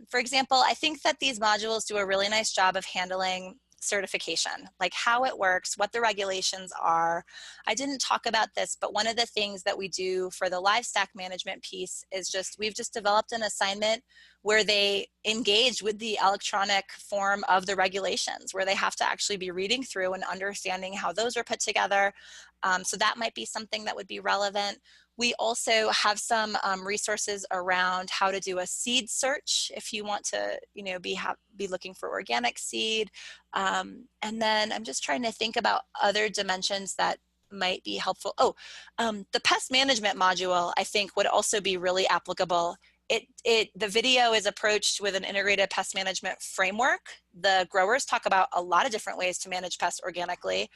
for example, I think that these modules do a really nice job of handling certification, like how it works, what the regulations are. I didn't talk about this, but one of the things that we do for the livestock management piece is we've just developed an assignment where they engage with the electronic form of the regulations, where they have to actually be reading through and understanding how those are put together. So that might be something that would be relevant. We also have some resources around how to do a seed search if you want to, be looking for organic seed. And then I'm just trying to think about other dimensions that might be helpful. The pest management module, I think, would also be really applicable. The video is approached with an integrated pest management framework. The growers talk about a lot of different ways to manage pests organically.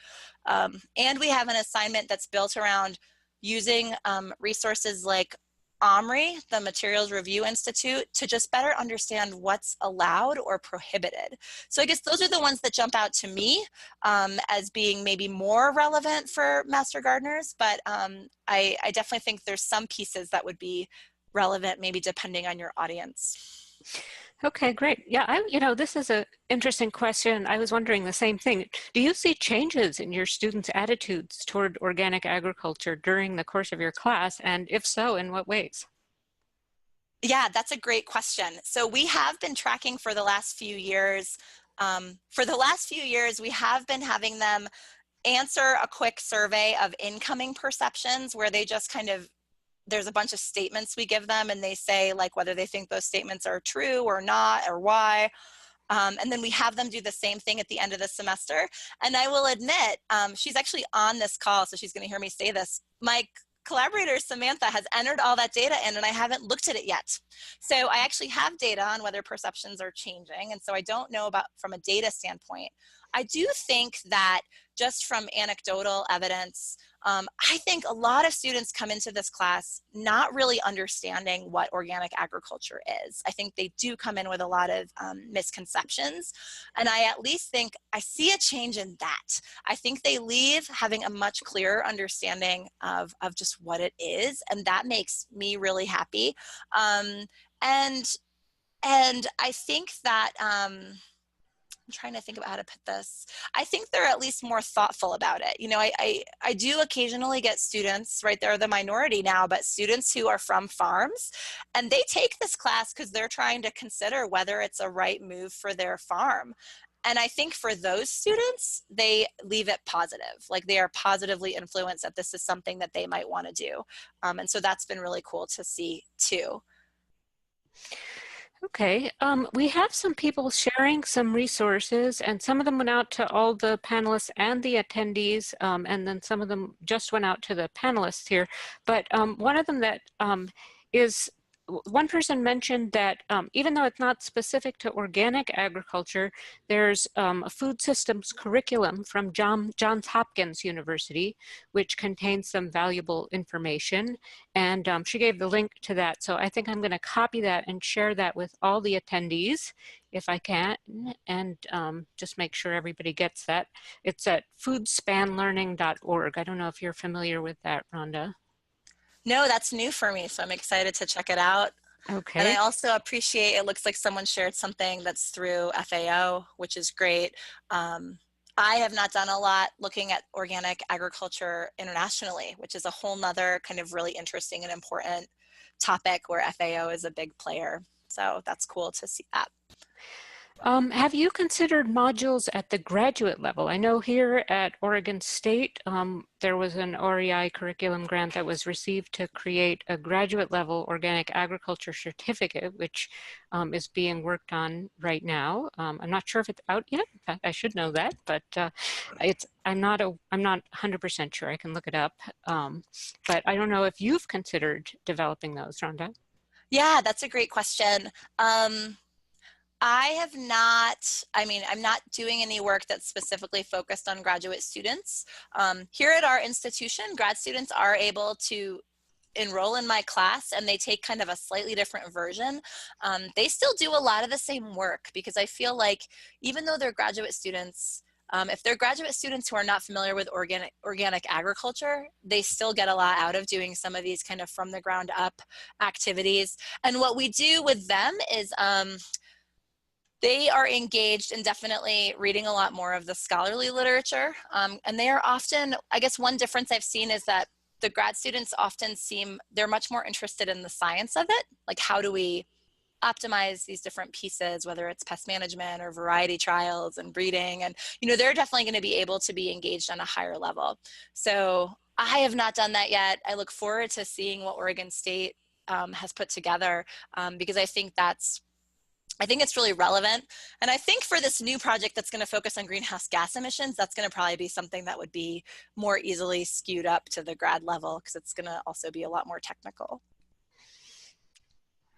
And we have an assignment that's built around using resources like OMRI, the Materials Review Institute, to just better understand what's allowed or prohibited. So I guess those are the ones that jump out to me as being maybe more relevant for master gardeners, but I definitely think there's some pieces that would be relevant, maybe depending on your audience. Okay, great. Yeah, this is an interesting question. I was wondering the same thing. Do you see changes in your students' attitudes toward organic agriculture during the course of your class? And if so, in what ways? Yeah, that's a great question. So we have been tracking for the last few years. We have been having them answer a quick survey of incoming perceptions where they just kind of there's a bunch of statements we give them, and they say like whether they think those statements are true or not, or why. And then we have them do the same thing at the end of the semester. And I will admit, she's actually on this call, so she's going to hear me say this. My collaborator, Samantha, has entered all that data in, and I haven't looked at it yet. So I actually have data on whether perceptions are changing. And so I don't know about from a data standpoint. I do think that just from anecdotal evidence, I think a lot of students come into this class not really understanding what organic agriculture is. I think they do come in with a lot of misconceptions. And I at least think I see a change in that. I think they leave having a much clearer understanding of just what it is. And that makes me really happy. And I think that, I'm trying to think about how to put this. I think they're at least more thoughtful about it. You know, I do occasionally get students, right, they're the minority now, but students who are from farms, and they take this class because they're trying to consider whether it's a right move for their farm. And I think for those students, they leave it positive. Like they are positively influenced that this is something that they might want to do. And so that's been really cool to see too. Okay, we have some people sharing some resources, and some of them went out to all the panelists and the attendees, and then some of them just went out to the panelists here. But one of them that is, one person mentioned that even though it's not specific to organic agriculture, there's a food systems curriculum from Johns Hopkins University, which contains some valuable information. And she gave the link to that. So I think I'm going to copy that and share that with all the attendees if I can, and just make sure everybody gets that. It's at foodspanlearning.org. I don't know if you're familiar with that, Rhonda. No, that's new for me, so I'm excited to check it out. Okay. And I also appreciate, it looks like someone shared something that's through FAO, which is great. I have not done a lot looking at organic agriculture internationally, which is a whole nother kind of really interesting and important topic where FAO is a big player. So that's cool to see that. Have you considered modules at the graduate level? I know here at Oregon State, there was an REI curriculum grant that was received to create a graduate level organic agriculture certificate, which is being worked on right now. I'm not sure if it's out yet. In fact, I should know that, but I'm not 100% sure. I can look it up. But I don't know if you've considered developing those, Rhonda. Yeah, that's a great question. I have not, I'm not doing any work that's specifically focused on graduate students. Here at our institution, grad students are able to enroll in my class, and they take kind of a slightly different version. They still do a lot of the same work, because I feel like even though they're graduate students, if they're graduate students who are not familiar with organic agriculture, they still get a lot out of doing some of these kind of from the ground up activities. And what we do with them is, they are engaged in definitely reading a lot more of the scholarly literature. And they are often, I guess one difference I've seen is that the grad students often they're much more interested in the science of it. Like, how do we optimize these different pieces, whether it's pest management or variety trials and breeding. And, you know, they're definitely going to be able to be engaged on a higher level. So I have not done that yet. I look forward to seeing what Oregon State has put together, because I think it's really relevant. And I think for this new project that's going to focus on greenhouse gas emissions, that's going to probably be something that would be more easily skewed up to the grad level, because it's going to also be a lot more technical.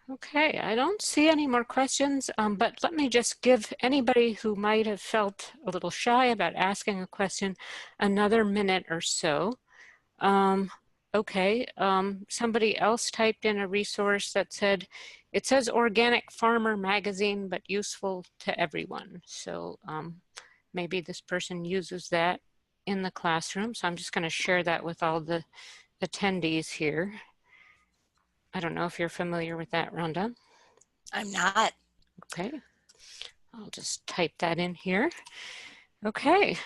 Okay, I don't see any more questions, but let me just give anybody who might have felt a little shy about asking a question another minute or so. Okay, somebody else typed in a resource that said, it says Organic Farmer Magazine, but useful to everyone. So maybe this person uses that in the classroom. So I'm just going to share that with all the attendees here. I don't know if you're familiar with that, Rhonda. I'm not. Okay, I'll just type that in here. Okay,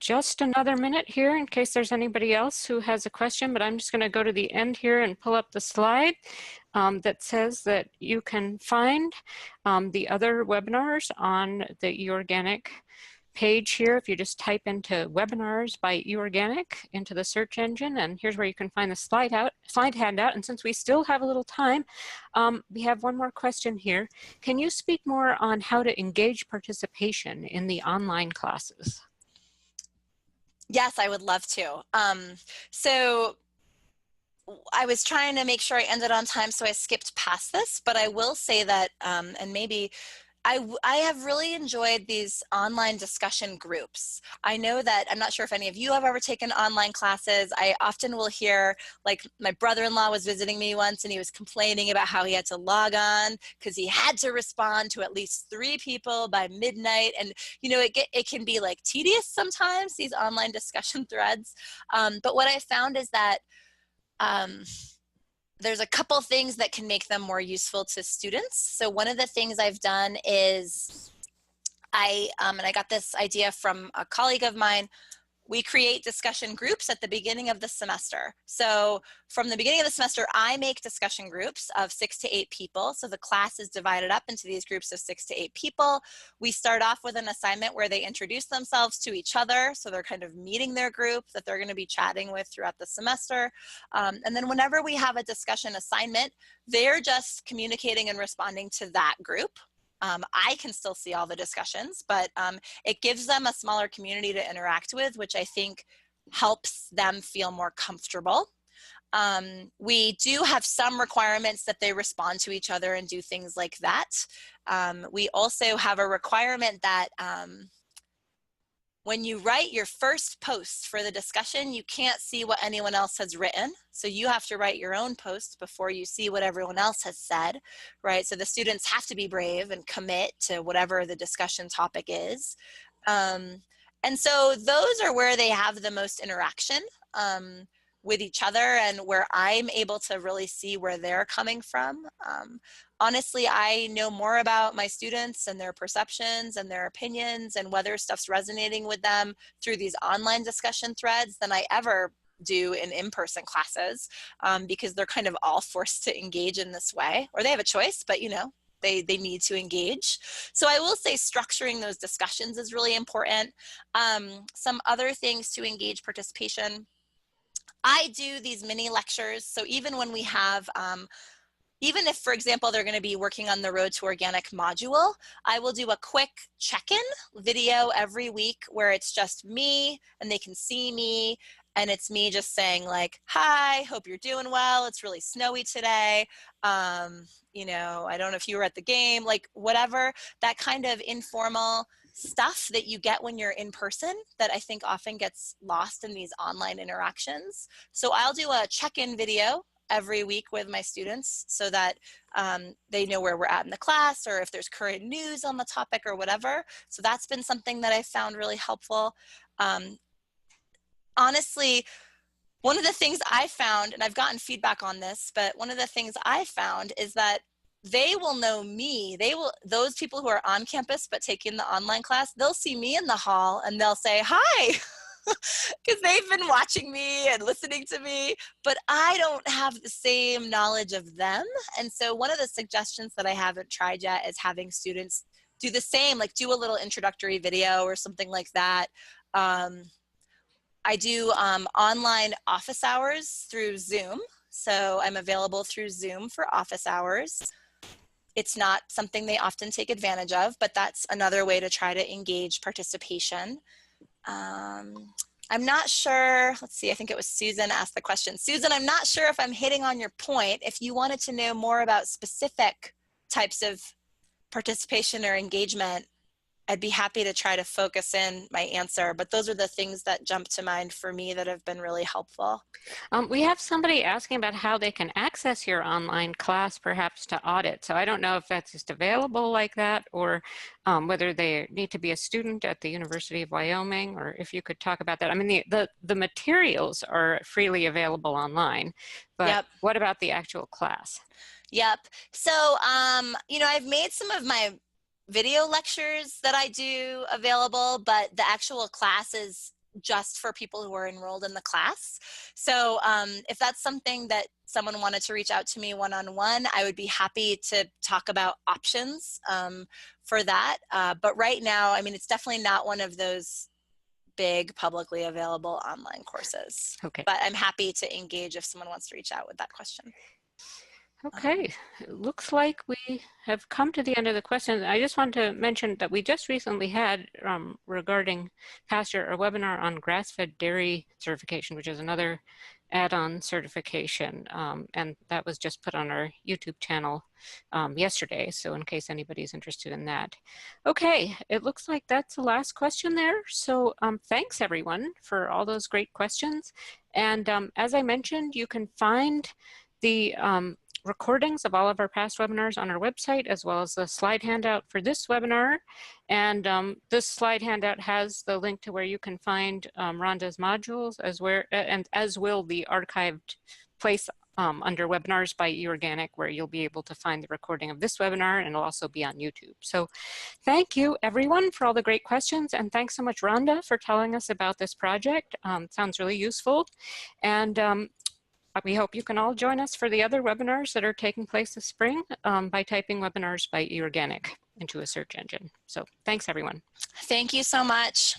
just another minute here in case there's anybody else who has a question, but I'm just going to go to the end here and pull up the slide that says that you can find the other webinars on the eOrganic page here. If you just type into webinars by eOrganic into the search engine, and here's where you can find the slide handout. And since we still have a little time, we have one more question here. Can you speak more on how to engage participation in the online classes? Yes, I would love to. So I was trying to make sure I ended on time, so I skipped past this, but I will say that, and maybe I have really enjoyed these online discussion groups. I know that, I'm not sure if any of you have ever taken online classes. I often will hear, like my brother-in-law was visiting me once and he was complaining about how he had to log on because he had to respond to at least 3 people by midnight. And you know, it can be like tedious sometimes, these online discussion threads. But what I found is that there's a couple things that can make them more useful to students. So one of the things I've done is and I got this idea from a colleague of mine, we create discussion groups at the beginning of the semester. So from the beginning of the semester, I make discussion groups of 6 to 8 people. So the class is divided up into these groups of 6 to 8 people. We start off with an assignment where they introduce themselves to each other. So they're kind of meeting their group that they're going to be chatting with throughout the semester. And then whenever we have a discussion assignment, they're just communicating and responding to that group. I can still see all the discussions, but it gives them a smaller community to interact with, which I think helps them feel more comfortable. We do have some requirements that they respond to each other and do things like that. We also have a requirement that when you write your first post for the discussion, you can't see what anyone else has written. So you have to write your own post before you see what everyone else has said, right? So the students have to be brave and commit to whatever the discussion topic is. And so those are where they have the most interaction with each other and where I'm able to really see where they're coming from. Honestly, I know more about my students and their perceptions and their opinions and whether stuff's resonating with them through these online discussion threads than I ever do in in-person classes, because they're kind of all forced to engage in this way, or they have a choice, but you know, they need to engage. So I will say structuring those discussions is really important. Some other things to engage participation. I do these mini lectures. So even when we have, even if, for example, they're going to be working on the Road to Organic module, I will do a quick check-in video every week where it's just me and they can see me. And it's me just saying like, hi, hope you're doing well. It's really snowy today. You know, I don't know if you were at the game, like whatever, that kind of informal stuff that you get when you're in person that I think often gets lost in these online interactions. So I'll do a check-in video every week with my students so that they know where we're at in the class or if there's current news on the topic or whatever. So that's been something that I found really helpful. Honestly, one of the things I found, and I've gotten feedback on this, but one of the things I found is that they will know me. Those people who are on campus but taking the online class, they'll see me in the hall and they'll say, hi, because they've been watching me and listening to me, but I don't have the same knowledge of them. And so one of the suggestions that I haven't tried yet is having students do the same, like do a little introductory video or something like that. I do online office hours through Zoom. So I'm available through Zoom for office hours. It's not something they often take advantage of, but that's another way to try to engage participation. I'm not sure, let's see, I think it was Susan asked the question. Susan, I'm not sure if I'm hitting on your point. If you wanted to know more about specific types of participation or engagement, I'd be happy to try to focus in my answer, but those are the things that jump to mind for me that have been really helpful. We have somebody asking about how they can access your online class, perhaps to audit. So I don't know if that's just available like that or whether they need to be a student at the University of Wyoming, or if you could talk about that. I mean, the materials are freely available online, but Yep. What about the actual class? Yep. So, you know, I've made some of my video lectures that I do available, but the actual class is just for people who are enrolled in the class. So if that's something that someone wanted to reach out to me one-on-one, I would be happy to talk about options for that. But right now, I mean, it's definitely not one of those big publicly available online courses. Okay. But I'm happy to engage if someone wants to reach out with that question. Okay, it looks like we have come to the end of the questions. I just want to mention that we just recently had regarding pasture a webinar on grass-fed dairy certification, which is another add-on certification, and that was just put on our YouTube channel yesterday, so in case anybody's interested in that. Okay, it looks like that's the last question there, so thanks everyone for all those great questions. And as I mentioned, you can find the recordings of all of our past webinars on our website, as well as the slide handout for this webinar. And this slide handout has the link to where you can find Rhonda's modules, as will the archived place under webinars by eOrganic, where you'll be able to find the recording of this webinar, and it'll also be on YouTube. So thank you everyone for all the great questions, and thanks so much Rhonda for telling us about this project. Sounds really useful. And we hope you can all join us for the other webinars that are taking place this spring by typing webinars by eOrganic into a search engine. So thanks everyone. Thank you so much.